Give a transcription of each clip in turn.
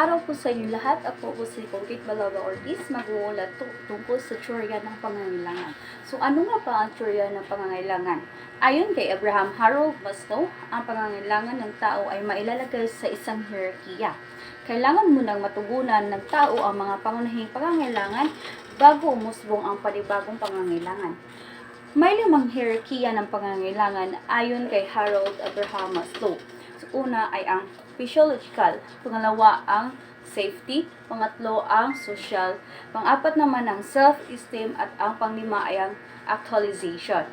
Araw po sa inyo lahat. Ako po si Colgate Balaga Ortiz, mag-uulat tungkol sa teorya ng pangangailangan. So, ano nga ba ang teorya ng pangangailangan? Ayon kay Abraham Harold Maslow, ang pangangailangan ng tao ay mailalagay sa isang hierarkiya. Kailangan munang matugunan ng tao ang mga pangunahing pangangailangan bago umusbong ang panibagong pangangailangan. May 5 hierarkiya ng pangangailangan ayon kay Harold Abraham Maslow. So, una ay ang physiological, pangalawa ang safety, pangatlo ang social, pang-apat naman ang self-esteem, at ang panglima ay ang actualization.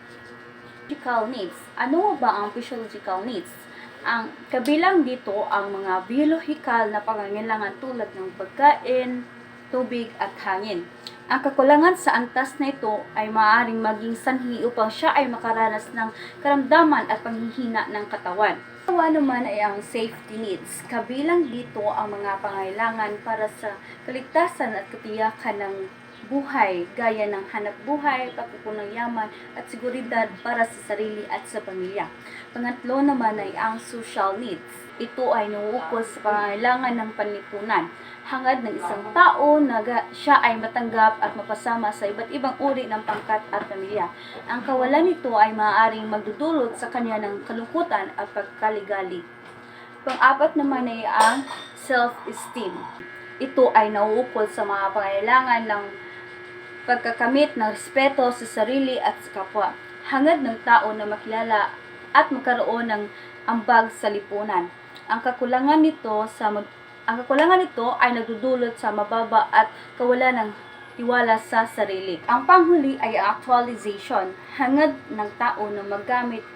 Physiological needs. Ano ba ang physiological needs? Ang kabilang dito ang mga biologikal na pangangailangan tulad ng pagkain, tubig at hangin. Ang kakulangan sa antas na ito ay maaaring maging sanhi upang siya ay makaranas ng karamdaman at panghihina ng katawan. Pangalawa naman ay ang safety needs. Kabilang dito ang mga pangailangan para sa kaligtasan at katiyakan ng buhay, gaya ng hanap buhay, pagkukunang yaman, at seguridad para sa sarili at sa pamilya. Pangatlo naman ay ang social needs. Ito ay nauukol sa pangailangan ng panlipunan, hangad ng isang tao na siya ay matanggap at mapasama sa iba't ibang uri ng pangkat at pamilya. Ang kawalan nito ay maaaring magdudulot sa kanya ng kalungkutan at pagkaligali. Pang-apat naman ay ang self-esteem. Ito ay nauukol sa mga pangailangan ng pagkakamit ng respeto sa sarili at sa kapwa, hangad ng tao na makilala at magkaroon ng ambag sa lipunan. Ang kakulangan nito ay nagdudulot sa mababa at kawalan ng tiwala sa sarili. Ang panghuli ay actualization, hangad ng tao na magamit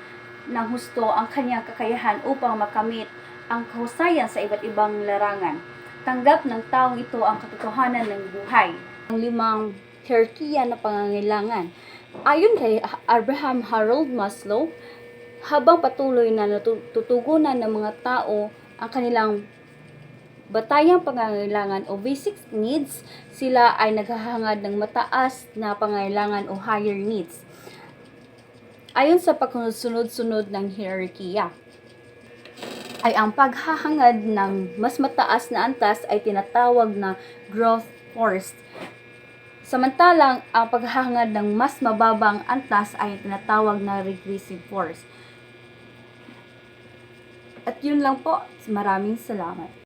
ng husto ang kanyang kakayahan upang makamit ang kahusayan sa iba't ibang larangan. Tanggap ng taong ito ang katotohanan ng buhay. Ang 5 hierarkiya na pangangailangan. Ayon kay Abraham Harold Maslow, habang patuloy na natutugunan ng mga tao ang kanilang batayang pangangailangan o basic needs, sila ay naghahangad ng mataas na pangangailangan o higher needs. Ayon sa pagsunod-sunod ng hierarkiya, ay ang paghahangad ng mas mataas na antas ay tinatawag na growth force. Samantalang ang paghahangad ng mas mababang antas ay tinatawag na regressive force. At yun lang po. Maraming salamat.